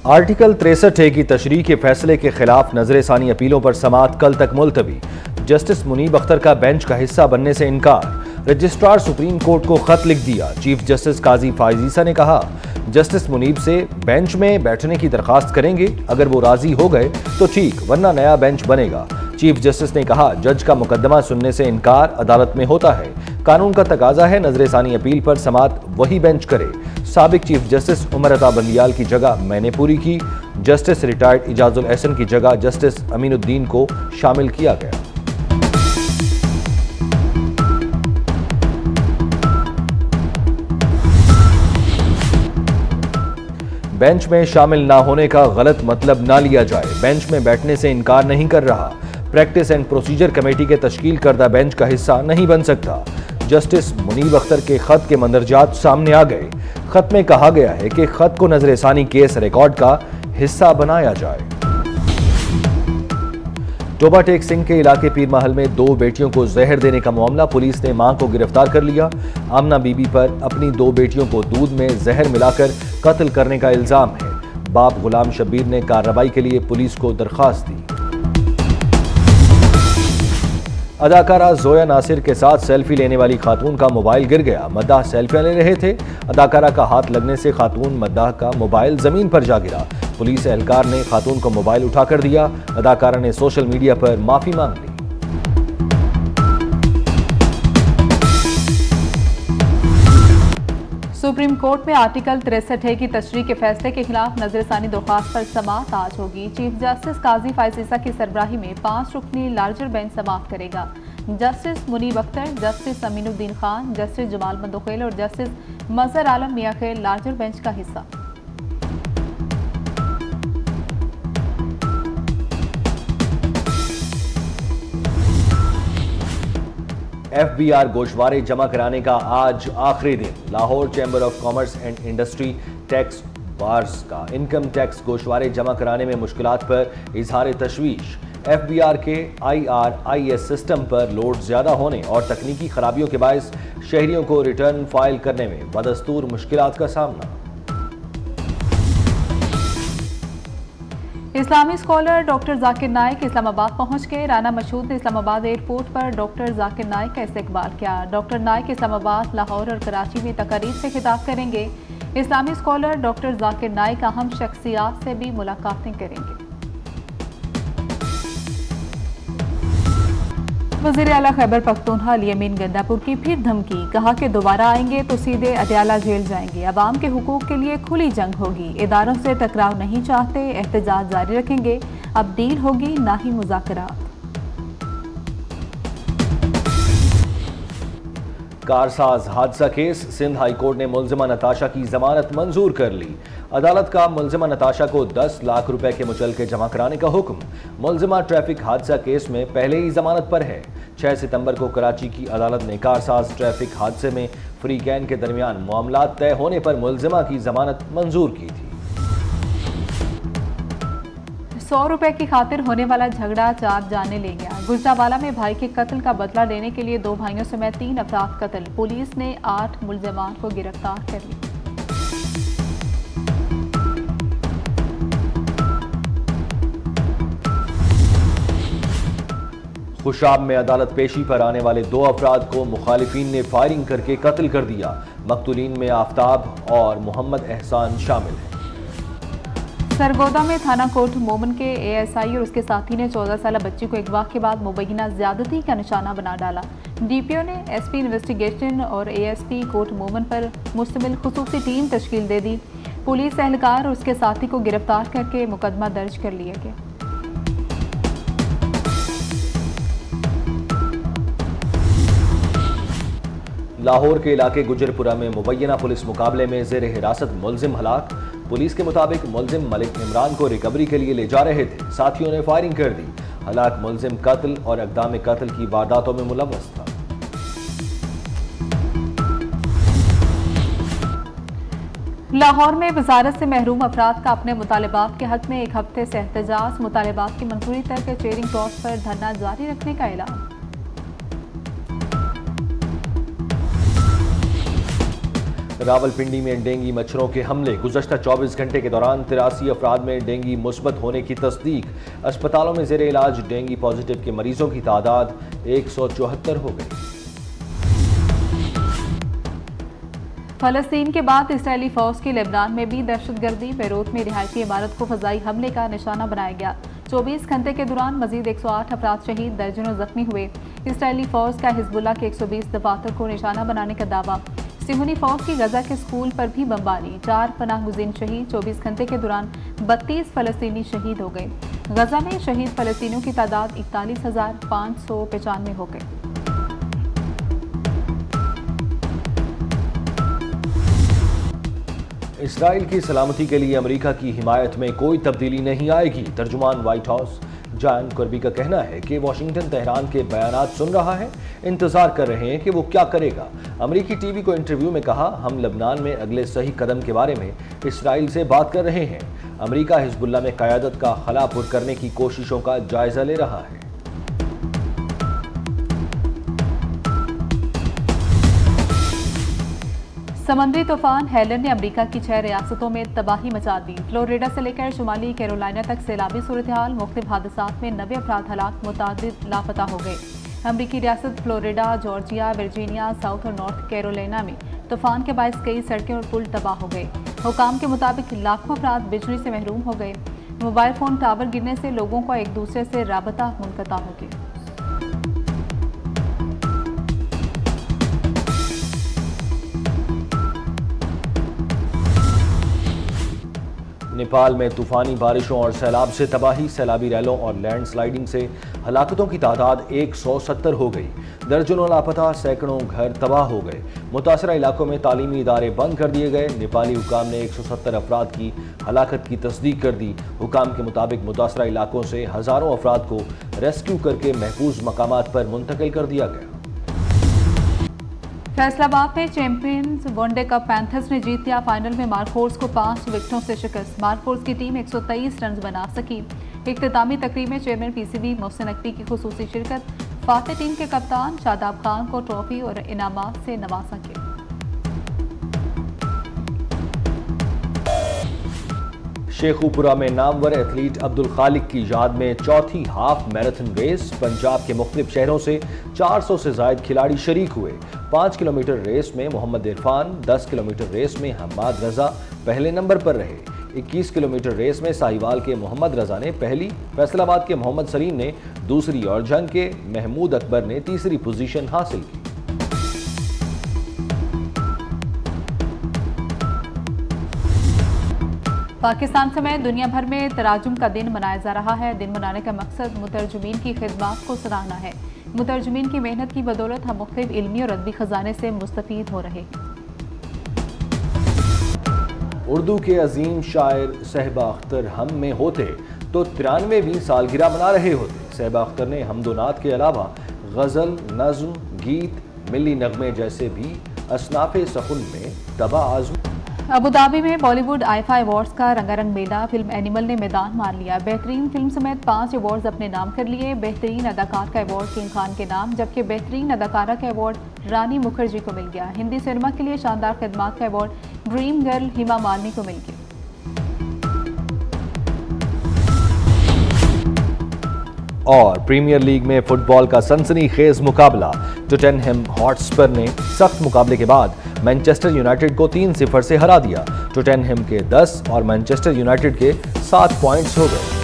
Article 63A की तशरीह के फैसले के खिलाफ नजरसानी अपीलों पर समाअत कल तक मुलतवी। जस्टिस मुनीब अख्तर का बेंच का हिस्सा बनने से इनकार। रजिस्ट्रार सुप्रीम कोर्ट को खत लिख दिया। चीफ जस्टिस काजी फायजीसा ने कहा, जस्टिस मुनीब से बेंच में बैठने की दरखास्त करेंगे, अगर वो राजी हो गए तो ठीक, वरना नया बेंच बनेगा। चीफ जस्टिस ने कहा, जज का मुकदमा सुनने से इनकार अदालत में होता है। कानून का तकाजा है नजरसानी अपील पर समाअत वही बेंच करे। साबिक चीफ जस्टिस उमर अता बंदियाल की जगह मैंने पूरी की। जस्टिस रिटायर्ड इजाजुल एहसन की जगह जस्टिस अमीनुद्दीन को शामिल किया गया। बेंच में शामिल ना होने का गलत मतलब ना लिया जाए। बेंच में बैठने से इनकार नहीं कर रहा। प्रैक्टिस एंड प्रोसीजर कमेटी के तश्कील करदा बेंच का हिस्सा नहीं बन सकता। जस्टिस मुनीब अख्तर के खत के मंदरजात सामने आ गए। खत में कहा गया है कि खत को नजरसानी केस रिकॉर्ड का हिस्सा बनाया जाए। टोबा टेक सिंह के इलाके पीर महल में 2 बेटियों को जहर देने का मामला। पुलिस ने मां को गिरफ्तार कर लिया। आमना बीबी पर अपनी 2 बेटियों को दूध में जहर मिलाकर कत्ल करने का इल्जाम है। बाप गुलाम शब्बीर ने कार्रवाई के लिए पुलिस को दरखास्त दी। अदाकारा जोया नासिर के साथ सेल्फी लेने वाली खातून का मोबाइल गिर गया। मद्दाह सेल्फियां ले रहे थे। अदाकारा का हाथ लगने से खातून मद्दाह का मोबाइल जमीन पर जा गिरा। पुलिस एहलकार ने खातून को मोबाइल उठाकर दिया। अदाकारा ने सोशल मीडिया पर माफी मांग ली। सुप्रीम कोर्ट में आर्टिकल 63A की तशरीह के फैसले के खिलाफ नजरसानी दरख्वास्त पर समाअत आज होगी। चीफ जस्टिस काजी फायजीसा की सरबराही में 5 रुकनी लार्जर बेंच समाअत करेगा। Justice Munib Akhtar, justice Aminuddin Khan, justice Jamal Mandokhel और जस्टिस मजहर आलम मियां खेल लार्जर बेंच का हिस्सा। FBR गोशवारे जमा कराने का आज आखिरी दिन। Lahore chamber of commerce and industry tax bars का इनकम टैक्स गोशवारे जमा कराने में मुश्किलात पर इजहार तशवीश। FBR के IRIS सिस्टम पर लोड ज्यादा होने और तकनीकी खराबियों के बायस शहरियों को रिटर्न फाइल करने में बदस्तूर मुश्किलात का सामना। इस्लामी स्कॉलर डॉक्टर जाकिर नाइक इस्लामाबाद पहुंच गए। राना मशहूद ने इस्लामाबाद एयरपोर्ट पर डॉक्टर जाकिर नाइक का इस्तकबाल किया। डॉक्टर नाइक इस्लामाबाद, लाहौर और कराची में तकारीर से खिताब करेंगे। इस्लामी स्कॉलर डॉक्टर जाकिर नाइक अहम शख्सियात से भी मुलाकातें करेंगे। वज़ीर आला खैबर पख्तूनख्वा अली गंदापुर की फिर धमकी। कहा कि दोबारा आएंगे तो सीधे अडयाला जेल जाएंगे। अवाम के हुकूक के लिए खुली जंग होगी। इदारों से टकराव नहीं चाहते, एहतजाज जारी रखेंगे। अब डील होगी, ना ही मुज़ाकरात। कारसाज हादसा केस। सिंध हाई कोर्ट ने मुलजिमा नताशा की जमानत मंजूर कर ली। अदालत का मुलजिमा नताशा को 10 लाख रुपए के मुचलके जमा कराने का हुक्म। मुलजिमा ट्रैफिक हादसा केस में पहले ही जमानत पर है। 6 सितंबर को कराची की अदालत ने कारसाज ट्रैफिक हादसे में फ्रीकैन के दरमियान मामलात तय होने पर मुलजिमा की जमानत मंजूर की थी। 100 रुपए की खातिर होने वाला झगड़ा 4 जाने ले गया। गुजरावाला में भाई के कत्ल का बदला लेने के लिए 2 भाइयों समेत 3 अफराद कत्ल। पुलिस ने 8 मुलजमान को गिरफ्तार कर लिया। खुशाब में अदालत पेशी पर आने वाले 2 अफराद को मुखालिफिन ने फायरिंग करके कत्ल कर दिया। मकतूलीन में आफ्ताब और मोहम्मद एहसान शामिल हैं। सरगोदा में थाना कोट मोमन के ASI और उसके साथी ने 14 साल बच्ची को अगवा के बाद मुबैना ज्यादती का निशाना बना डाला। DPO ने SP इन्वेस्टिगेशन और ASP कोट मोमन पर मुश्तमिल खुसूसी टीम तश्कील दे दी। पुलिस एहलकार और उसके साथी को गिरफ्तार करके मुकदमा दर्ज कर लिया गया। लाहौर के इलाके गुजरपुरा में मुबैना पुलिस मुकाबले में जेर हिरासत मुलजिम हलाक। पुलिस के मुताबिक मुलजिम मलिक इमरान को रिकवरी के लिए ले जा रहे थे। साथियों ने फायरिंग कर दी। हलाक मुलजिम कत्ल और अक़दाम कत्ल की वारदातों में मुलव्वस था। लाहौर में वजारत से महरूम अफराद का अपने मुतालबात के हक में 1 हफ्ते से एहतजाज। मुतालबात की मंजूरी तक चेयरिंग क्रॉस पर धरना जारी रखने का ऐलान। रावलपिंडी में डेंगू मच्छरों के हमले, गुज़श्ता 24 घंटे के दौरान 83 अफराद में डेंगू मुस्बत होने की तस्दीक। अस्पतालों में ज़ेरे इलाज डेंगू पॉजिटिव के मरीजों की तादाद 174 हो गई। फलस्तीन के बाद इसराइली फौज की लेबनान में भी दहशतगर्दी। बेरूत में रिहायशी इमारत को फजाई हमले का निशाना बनाया गया। 24 घंटे के दौरान मजीद 108 अफराद शहीद, दर्जनों जख्मी हुए। इसराइली फौज का हिजबुल्लाह के 120 दफातर को निशाना बनाने का दावा। सिहोनी फौज की गजा के स्कूल पर भी बमबारी, 4 पनाह गुज़ीन शहीद। 24 घंटे के दौरान 32 फलस्तीनी शहीद हो गए। गजा में शहीद फलस्तीनियों की तादाद 41,595 हो गई। इसराइल की सलामती के लिए अमेरिका की हिमायत में कोई तब्दीली नहीं आएगी। तर्जुमान व्हाइट हाउस जॉन कर्बी का कहना है कि वाशिंगटन तेहरान के बयानात सुन रहा है, इंतजार कर रहे हैं कि वो क्या करेगा। अमेरिकी टीवी को इंटरव्यू में कहा, हम लबनान में अगले सही कदम के बारे में इसराइल से बात कर रहे हैं। अमेरिका हिजबुल्लाह में क़यादत का खलापुर करने की कोशिशों का जायजा ले रहा है। समुद्री तूफान हेलन ने अमेरिका की 6 रियासतों में तबाही मचा दी। फ्लोरिडा से लेकर शुमाली कैरोलिना तक सैलाबी सूरत हाल, मुख्तलिफ हादसात में 90 अफराद हलाक, मुतादिद लापता हो गए। अमरीकी रियासत फ्लोरिडा, जॉर्जिया, वर्जीनिया, साउथ और नॉर्थ कैरोलिना में तूफान के बायस कई सड़कें और पुल तबाह हो गए। हुकाम के मुताबिक लाखों अफराद बिजली से महरूम हो गए। मोबाइल फोन टावर गिरने से लोगों का एक दूसरे से राबता मुनक़ता हो गया। नेपाल में तूफानी बारिशों और सैलाब से तबाही, सैलाबी रैलों और लैंडस्लाइडिंग से हलाकतों की तादाद 170 हो गई। दर्जनों लापता, सैकड़ों घर तबाह हो गए। मुतासरा इलाकों में तालीमी इदारे बंद कर दिए गए। नेपाली हुकाम ने 170 अफराद की हलाकत की तस्दीक कर दी। हुकाम के मुताबिक मुतासरा इलाकों से हज़ारों अफराद को रेस्क्यू करके महफूज मकामात पर मुंतकिल कर दिया गया। फैसलाबाद में चैंपियंस वनडे कप पैंथर्स ने जीत लिया। फाइनल में मार्कोर्स को 5 विकेटों से शिकस्त। मार्कोर्स की टीम 123 रन बना सकी। इख्तितामी तकरीब में चेयरमैन पीसीबी मोहसिन नकवी की खुसूसी शिरकत। फातेह टीम के कप्तान शादाब खान को ट्रॉफी और इनामात से नवाजा गया। शेखुपुरा में नामवर एथलीट अब्दुल खालिक की याद में चौथी हाफ मैराथन रेस। पंजाब के मुख्तलिफ शहरों से 400 से ज़ायद खिलाड़ी शरीक हुए। 5 किलोमीटर रेस में मोहम्मद इरफान, 10 किलोमीटर रेस में हम्माद रजा पहले नंबर पर रहे। 21 किलोमीटर रेस में साहिवाल के मोहम्मद रजा ने पहली, फैसलाबाद के मोहम्मद सलीम ने दूसरी और जंग के महमूद अकबर ने तीसरी पोजीशन हासिल की। पाकिस्तान समेत दुनिया भर में तराजुम का दिन मनाया जा रहा है। दिन मनाने का मकसद मुतरजुमीन की खिदमत को सराहना है। मुतरजुमीन की मेहनत की बदौलत हम मुख्तलिफ इल्मी और अदबी खजाने से मुस्तफीद हो रहे हैं। उर्दू के अजीम शायर सहबा अख्तर हम में होते तो 93वीं सालगिरह मना रहे होते। सहबा अख्तर ने हमदोनात के अलावा गज़ल, नज़्म, गीत, मिली नगमे जैसे भी असनाफ़े सफ़ुन में तबा आज़म। अबुधाबी में बॉलीवुड आईफा अवार्ड्स का रंगारंग मेला। फिल्म एनिमल ने मैदान मार लिया। बेहतरीन फिल्म समेत 5 अवार्ड्स अपने नाम कर लिए। बेहतरीन अदाकार का अवार्ड किंग खान के नाम, जबकि बेहतरीन अदाकारा का अवार्ड रानी मुखर्जी को मिल गया। हिंदी सिनेमा के लिए शानदार खिदमात का award dream girl Hema Malini को मिल गया। और प्रीमियर लीग में फुटबॉल का सनसनीखेज मुकाबला। टोटेनहम हॉटस्पर ने सख्त मुकाबले के बाद मैनचेस्टर यूनाइटेड को 3-0 से हरा दिया। टोटेनहम के 10 और मैनचेस्टर यूनाइटेड के 7 पॉइंट्स हो गए।